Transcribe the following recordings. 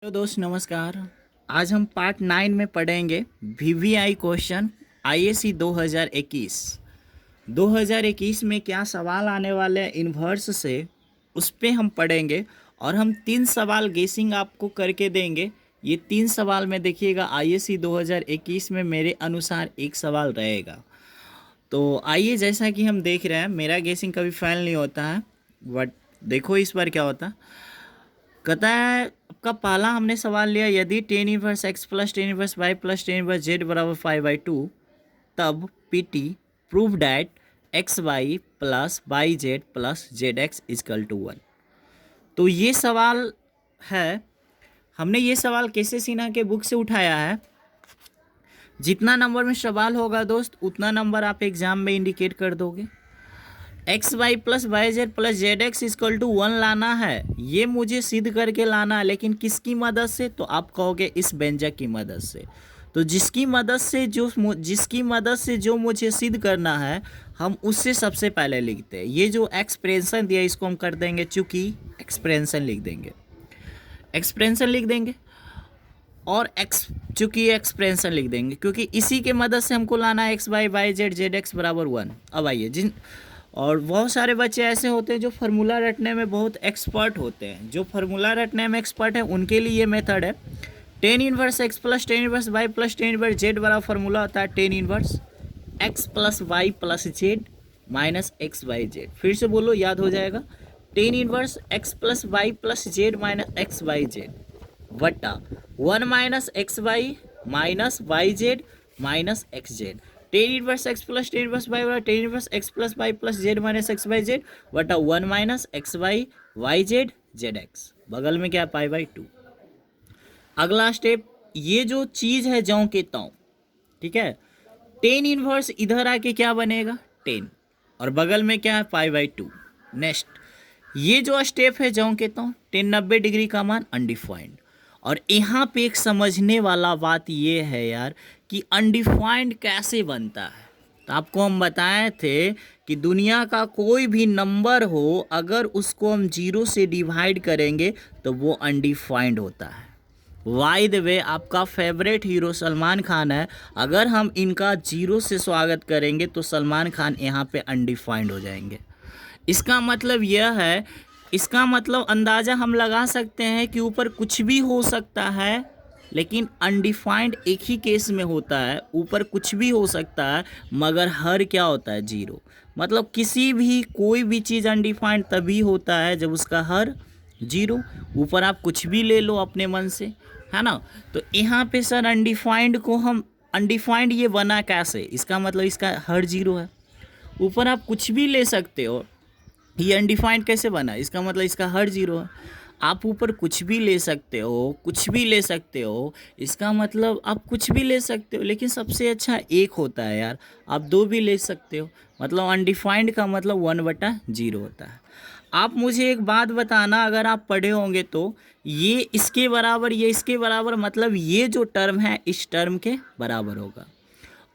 Hello दोस्त, नमस्कार। आज हम पार्ट 9 में पढ़ेंगे वीवीआई क्वेश्चन आईएसी 2021। 2021 में क्या सवाल आने वाले हैं इन्वर्स से, उस पे हम पढ़ेंगे। और हम 3 सवाल गेसिंग आपको करके देंगे। ये 3 सवाल में देखिएगा आईएसी 2021 में मेरे अनुसार एक सवाल रहेगा। तो आइए, जैसा कि हम देख रहे हैं, मेरा गेसिंग कभी फेल नहीं होता है, बट देखो इस बार क्या होता है। कहता है आपका पहला हमने सवाल लिया, यदि tan inverse x plus tan inverse y plus tan inverse z बराबर 5/2, तब PT prove that x y plus y z plus z x is equal to 1। तो ये सवाल है। हमने ये सवाल केसे सिन्हा के बुक से उठाया है। जितना नंबर में सवाल होगा दोस्त, उतना नंबर आप एग्जाम में इंडिकेट कर दोगे। X y plus y z plus z x is equal to 1 लाना है, ये मुझे सिद्ध करके लाना है। लेकिन किसकी मदद से? तो आप कहोगे इस व्यंजक की मदद से। तो जिसकी मदद से जो मुझे सिद्ध करना है, हम उससे सबसे पहले लिखते हैं। ये जो एक्सप्रेशन दिया, इसको हम कर देंगे चूंकि एक्सप्रेशन लिख देंगे, और चूंकि एक्सप्रेशन लिख देंगे क्योंकि इसी के मदद से हमको लाना है x y y z z x बराबर 1। अब आइए, और बहुत सारे बच्चे ऐसे होते हैं जो फार्मूला रटने में बहुत एक्सपर्ट होते हैं। जो फार्मूला रटने में एक्सपर्ट है उनके लिए ये मेथड है। Tan inverse x plus tan inverse y plus tan inverse z बराबर फार्मूला होता है tan inverse x plus y plus z minus x y z. फिर से बोलो, याद हो जाएगा। Tan inverse x plus y plus z minus x y z वट्टा 1 minus x y z minus x z. Tan inverse x plus tan inverse y बटा tan inverse x plus y plus z minus x y z बटा 1 minus x y z z x. बगल में क्या? π/2। अगला step, ये जो चीज है ज्यों के त्यों, ठीक है। टेन इनवर्स इधर आके क्या बनेगा? 10, और बगल में क्या है? π/2। नेक्स्ट, ये जो स्टेप है ज्यों के त्यों, 10 90 डिग्री का मान अनडिफाइंड। और यहाँ पे एक समझने वाला बात ये है यार कि अनडिफाइंड कैसे बनता है। तो आपको हम बताए थे कि दुनिया का कोई भी नंबर हो, अगर उसको हम 0 से डिवाइड करेंगे तो वो अनडिफाइंड होता है। बाय द वे, आपका फेवरेट हीरो सलमान खान है। अगर हम इनका 0 से स्वागत करेंगे तो सलमान खान यहाँ पे अनडिफाइंड हो जाएंगे। इसका मतलब यह है, इसका मतलब अंदाज़ा हम लगा सकते हैं कि ऊपर कुछ भी हो सकता है, लेकिन अनडिफाइंड एक ही केस में होता है। ऊपर कुछ भी हो सकता है मगर हर क्या होता है? 0। मतलब कोई भी चीज़ अनडिफाइंड तभी होता है जब उसका हर 0। ऊपर आप कुछ भी ले लो अपने मन से, है ना। तो यहाँ पे सर अनडिफाइंड ये बना कैसे? इसका मतलब इसका हर 0 है। ऊपर आप कुछ भी ले सकते हो, ये अनडिफाइंड कैसे बना? इसका मतलब इसका हर 0 है। आप ऊपर कुछ भी ले सकते हो, इसका मतलब आप कुछ भी ले सकते हो, लेकिन सबसे अच्छा एक होता है यार। आप 2 भी ले सकते हो, मतलब अनडिफाइंड का मतलब 1/0 होता है। आप मुझे एक बात बताना, अगर आप पढ़े होंगे तो ये इसके बराबर मतलब ये जो टर्म है इस टर्म के बराबर होगा।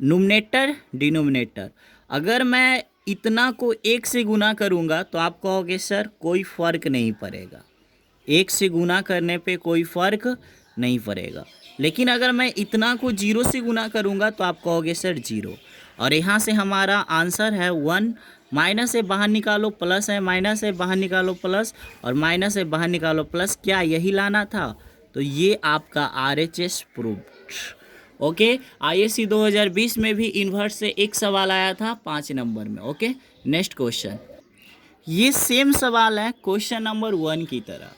नुमिनेटर डिनोमिनेटर, अगर मैं इतना को 1 से गुना करूंगा तो आप कहोगे सर कोई फ़र्क नहीं पड़ेगा, 1 से गुना करने पे कोई फ़र्क नहीं पड़ेगा। लेकिन अगर मैं इतना को 0 से गुना करूंगा तो आप कहोगे सर 0। और यहाँ से हमारा आंसर है 1। माइनस से बाहर निकालो प्लस है, माइनस से बाहर निकालो प्लस, और माइनस से बाहर निकालो प्लस। क्या यही लाना था? तो ये आपका RHS प्रूव्ड। ओके, आईएससी 2020 में भी इन्वर्स से एक सवाल आया था 5 नंबर में। ओके, नेक्स्ट क्वेश्चन, ये सेम सवाल है क्वेश्चन नंबर 1 की तरह।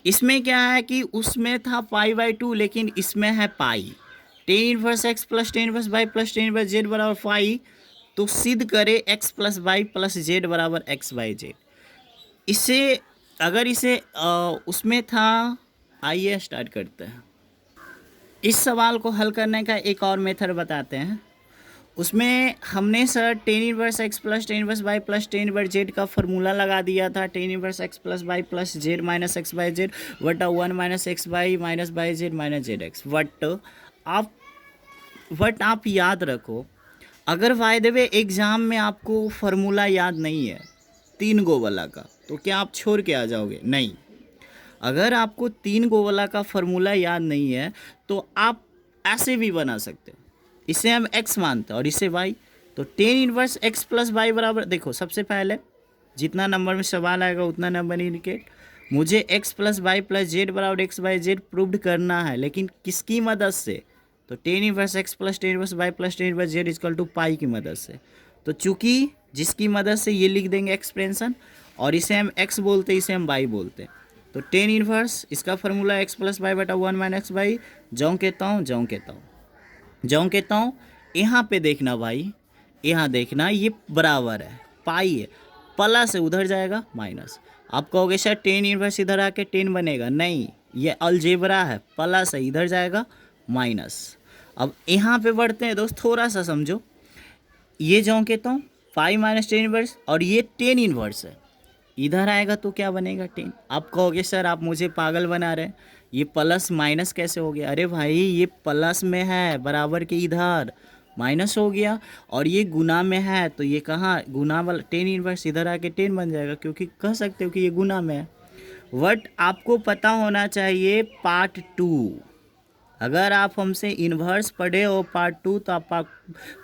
इसमें क्या है कि उसमें था π/2, लेकिन इसमें है pi. Tan inverse x plus tan inverse y plus tan inverse z बराबर 5। तो सिद्ध करे x plus y plus z बराबर एक्स वाई जेड। इसे अगर इसे उसमें था, आइए स्टार्ट करते हैं। इस सवाल को हल करने का एक और मेथड बताते हैं। उसमें हमने sir tan inverse x plus tan inverse y plus tan inverse z का फार्मूला लगा दिया था। Tan inverse x plus y plus z minus x y z बटा 1 minus x y minus y z minus z x. आप याद रखो, अगर by the way exam में आपको फार्मूला याद नहीं है 3 गो वाला का, तो क्या आप छोड़ के आ जाओगे? नहीं। अगर आपको 3 गोला का फॉर्मूला याद नहीं है तो आप ऐसे भी बना सकते हो। इसे हम x मानते हैं और इसे y, तो tan inverse x plus y बराबर, देखो सबसे पहले जितना नंबर में सवाल आएगा उतना नंबर इंडिकेट। मुझे x plus y plus z बराबर एक्स बाई जेड प्रूव्ड करना है, लेकिन किसकी मदद से? तो tan inverse x plus tan inverse y plus tan inverse z equal to pi की मदद से। तो चूंकि जिसकी मदद से ये लिख देंगे एक्सप्रेशन, और इसे हम x बोलते हैं, इसे हम y बोलते हैं। तो टेन इनवर्स इसका फॉर्मूला x प्लस वाई बटा 1 माइनस एक्स बाई, जाऊँ कहता हूँ यहाँ पे देखना भाई, यहाँ देखना, ये बराबर है पाई है, प्लस है उधर जाएगा माइनस। आप कहोगे सर टेन इनवर्स इधर आके टेन बनेगा, नहीं, ये अलजेब्रा है, प्लस है इधर जाएगा माइनस। अब यहाँ पे बढ़ते हैं दोस्त, थोड़ा सा समझो, ये जाऊँ कहता हूँ पाई माइनस टेन इनवर्स, और ये टेन इनवर्स है, इधर आएगा तो क्या बनेगा 10। आप कहोगे सर आप मुझे पागल बना रहे हैं, ये प्लस माइनस कैसे हो गया? अरे भाई ये प्लस में है बराबर के इधर माइनस हो गया, और ये गुना में है तो ये कहाँ गुना वाला, टेन इनवर्स इधर आके 10 बन जाएगा, क्योंकि कह सकते हो कि ये गुना में है। बट आपको पता होना चाहिए पार्ट 2, अगर आप हमसे इन्वर्स पढ़े हो पार्ट 2 तो आप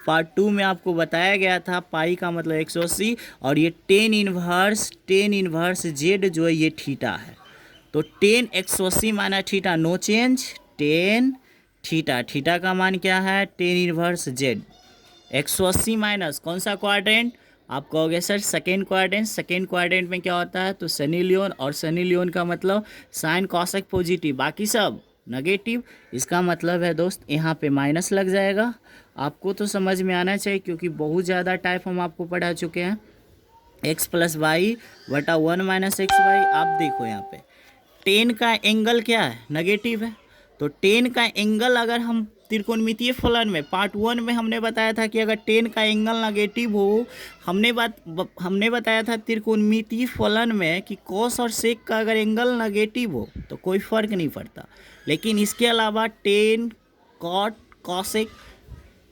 पार्ट 2 में आपको बताया गया था पाई का मतलब 180, और ये टेन इन्वर्स जेड जो है ये थीटा है। तो tan 180 minus theta, no change, tan theta का मान क्या है? Tan inverse Z. 180 माइनस कौन सा क्वाड्रेंट? आप कहोगे सर सेकेंड क्वाड्रेंट में क्या होता है? तो सनी लियोन, और सनी लियोन का मतलब साइन कॉसेक पॉजिटिव, बाकी सब नेगेटिव। इसका मतलब है दोस्त यहाँ पे माइनस लग जाएगा। आपको तो समझ में आना चाहिए क्योंकि बहुत ज़्यादा टाइप हम आपको पढ़ा चुके हैं। x प्लस वाई बटा 1 माइनस एक्स वाई। आप देखो यहाँ पे 10 का एंगल क्या है? नेगेटिव है। तो 10 का एंगल अगर हम त्रिकोणमितीय फलन में पार्ट 1 में हमने बताया था कि अगर 10 का एंगल नेगेटिव हो, हमने बताया था त्रिकोणमितीय फलन में कि कॉस और सेक का अगर एंगल नेगेटिव हो तो कोई फ़र्क नहीं पड़ता, लेकिन इसके अलावा 10 कॉट कॉसेक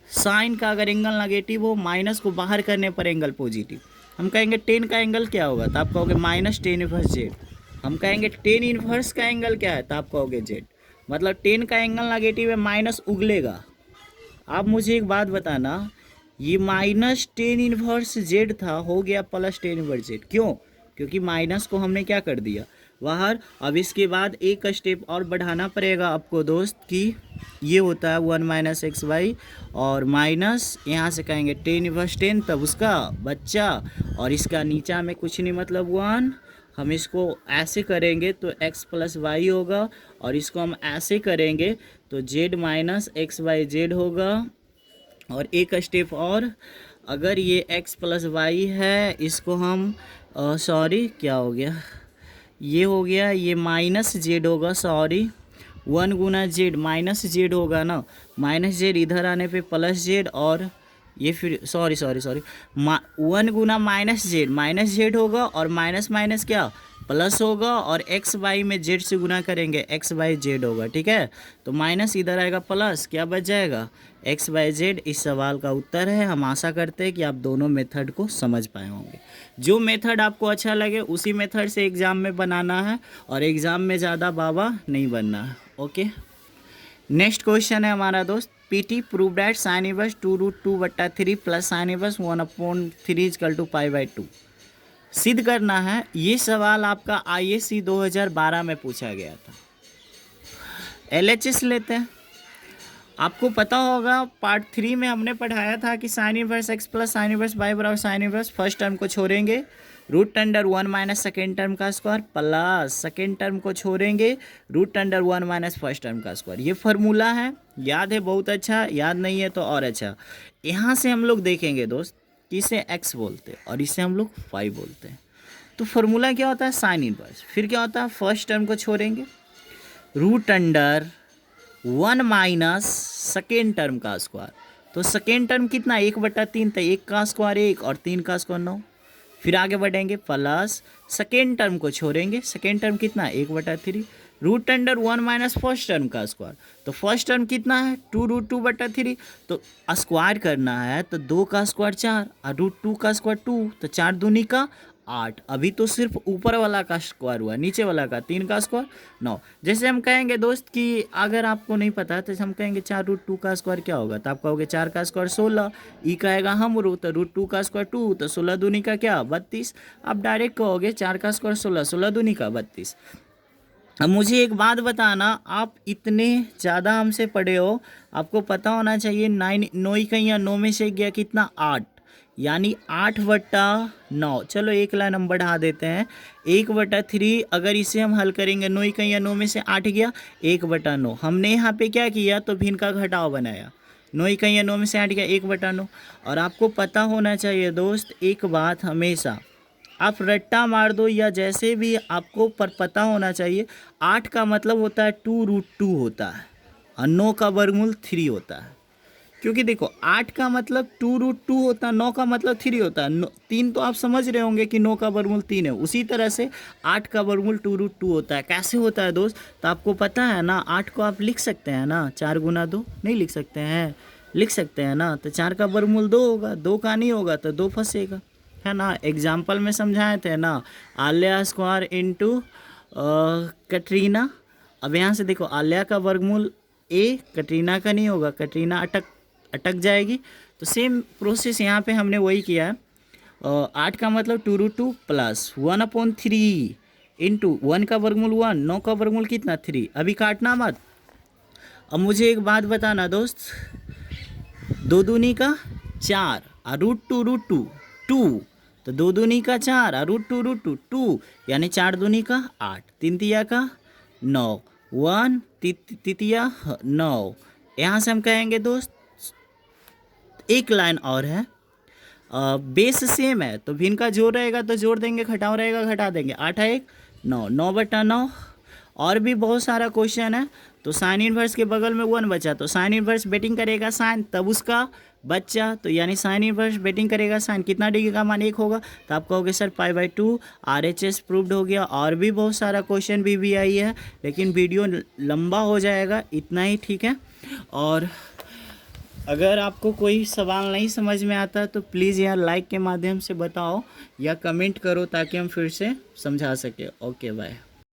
साइन का अगर एंगल नेगेटिव हो, माइनस को बाहर करने पर एंगल पॉजिटिव। हम कहेंगे 10 का एंगल क्या होगा? तो आप कहोगे माइनस टेन इनवर्स जेड। हम कहेंगे 10 इनवर्स का एंगल क्या है? तो आप कहोगे जेड। मतलब 10 का एंगल नेगेटिव है, माइनस उगलेगा। आप मुझे एक बात बताना, ये माइनस 10 इनवर्स जेड था, हो गया प्लस 10 इनवर्स जेड। क्यों? क्योंकि माइनस को हमने क्या कर दिया? बाहर। अब इसके बाद एक स्टेप और बढ़ाना पड़ेगा आपको दोस्त, कि ये होता है 1 माइनस एक्स वाई, और माइनस यहाँ से कहेंगे 10 इनवर्स 10, तब उसका बच्चा, और इसका नीचा में कुछ नहीं मतलब 1। हम इसको ऐसे करेंगे तो x प्लस वाई होगा, और इसको हम ऐसे करेंगे तो z minus x y z होगा। और एक स्टेप और, अगर ये x प्लस वाई है, इसको हम सॉरी क्या हो गया, ये हो गया, ये माइनस जेड होगा, सॉरी 1 गुना जेड माइनस जेड होगा ना, माइनस जेड इधर आने पे प्लस जेड, और ये फिर सॉरी 1 गुना माइनस जेड होगा, और माइनस माइनस क्या प्लस होगा, और एक्स वाई में जेड से गुना करेंगे एक्स वाई जेड होगा, ठीक है। तो माइनस इधर आएगा प्लस, क्या बच जाएगा? X y z. इस सवाल का उत्तर है। हम आशा करते हैं कि आप दोनों मेथड को समझ पाए होंगे। जो मेथड आपको अच्छा लगे उसी मेथड से एग्ज़ाम में बनाना है, और एग्ज़ाम में ज़्यादा बाबा नहीं बनना है। ओके, नेक्स्ट क्वेश्चन है हमारा दोस्त, पीटी prove that sine inverse 2√2/3 plus sine inverse 1/3 equal to पाई/2 सिद्ध करना है। ये सवाल आपका आईएससी 2012 में पूछा गया था। एलएचएस लेते हैं। आपको पता होगा पार्ट 3 में हमने पढ़ाया था कि sine inverse x plus sine inverse y बराबर साइन इनवर्स, फर्स्ट टर्म को छोड़ेंगे √1 माइनस सेकेंड टर्म का स्क्वायर, प्लस सेकेंड टर्म को छोड़ेंगे √1 माइनस फर्स्ट टर्म का स्क्वायर। ये फार्मूला है, याद है? बहुत अच्छा। याद नहीं है तो और अच्छा। यहाँ से हम लोग देखेंगे दोस्त कि इसे x बोलते हैं और इसे हम लोग फाई बोलते हैं। तो फार्मूला क्या होता है? Sine inverse. फिर क्या होता है? फर्स्ट टर्म को छोड़ेंगे √1 माइनस सेकेंड टर्म का स्क्वायर। तो सेकेंड टर्म कितना? 1/3, तो 1 का स्क्वायर 1 और 3 का स्क्वायर 9। फिर आगे बढ़ेंगे, प्लस सेकेंड टर्म को छोड़ेंगे, सेकेंड टर्म कितना? 1/3 √1 माइनस फर्स्ट टर्म का स्क्वायर। तो फर्स्ट टर्म कितना है? 2√2/3। तो स्क्वायर करना है तो 2 का स्क्वायर 4 और √2 का स्क्वायर 2, तो 4 दूनी का 8। अभी तो सिर्फ ऊपर वाला का स्क्वायर हुआ, नीचे वाला का 3 का स्क्वायर 9। जैसे हम कहेंगे दोस्त कि अगर आपको नहीं पता तो हम कहेंगे 4√2 का स्क्वायर क्या होगा, तो आप कहोगे 4 का स्क्वायर 16, ई का आएगा हम रू, तो √2 का स्क्वायर 2, तो 16 दूनी का क्या 32। आप डायरेक्ट कहोगे 4 का स्क्वायर 16, 16 दूनी का 32। अब मुझे एक बात बताना, आप इतने ज़्यादा हमसे पढ़े हो, आपको पता होना चाहिए 9 9 कहीं या 9 में से गया कितना 8, यानी 8/9। चलो एक लाइन हम बढ़ा देते हैं, 1/3। अगर इसे हम हल करेंगे 9 कहीं या 9 में से 8 गया 1/9। हमने यहाँ पे क्या किया तो भिन्न का घटाव बनाया, 9 कहीं या 9 में से 8 गया 1/9। और आपको पता होना चाहिए दोस्त एक बात, हमेशा आप रट्टा मार दो या जैसे भी आपको पर पता होना चाहिए, 8 का मतलब होता है 2√2 होता है और 9 का वर्गमूल 3 होता है। क्योंकि देखो 8 का मतलब 2√2 होता है, 9 का मतलब 3 होता है। 3 तो आप समझ रहे होंगे कि 9 का वर्गमूल 3 है, उसी तरह से 8 का वर्गमूल 2√2 होता है। कैसे होता है दोस्त, तो आपको पता है ना, 8 को आप लिख सकते हैं ना 4 गुना 2, नहीं लिख सकते हैं, लिख सकते हैं ना। तो 4 का वर्गमूल 2 होगा, 2 का नहीं होगा तो 2 फंसेगा, है ना। एग्जाम्पल में समझाए थे ना, आलिया स्क्वायर इंटू कटरीना। अब यहाँ से देखो आलिया का वर्गमूल ए, कटरीना का नहीं होगा, कटरीना अटक जाएगी। तो सेम प्रोसेस यहाँ पे हमने वही किया है। 8 का मतलब 2√2 प्लस 1/3 इंटू 1 का वर्गमूल 1, 9 का वर्गमूल कितना 3। अभी काटना मत। अब मुझे एक बात बताना दोस्त, 2 दूनी का 4 और √2 2, तो 2 दूनी का 4 और √2 2, यानी 4 दूनी का 8, 3 तिया का 9, 1 तितिया 9। यहाँ से हम कहेंगे दोस्त एक लाइन और है, बेस सेम है तो भिन्न का जोड़ रहेगा तो जोड़ देंगे, घटाव रहेगा घटा देंगे, 8 है 1 9, 9/9। और भी बहुत सारा क्वेश्चन है। तो साइन इनवर्स के बगल में 1 बचा, तो साइन इनवर्स बेटिंग करेगा साइन, तब उसका बच्चा, तो यानी साइन इनवर्स बेटिंग करेगा साइन, कितना डिग्री का मान 1 होगा, तो आप कहोगे सर π/2। RHS प्रूव्ड हो गया। और भी बहुत सारा क्वेश्चन भी आई है, लेकिन वीडियो लंबा हो जाएगा, इतना ही ठीक है। और अगर आपको कोई सवाल नहीं समझ में आता तो प्लीज़ यार लाइक के माध्यम से बताओ या कमेंट करो ताकि हम फिर से समझा सके। Okay bye.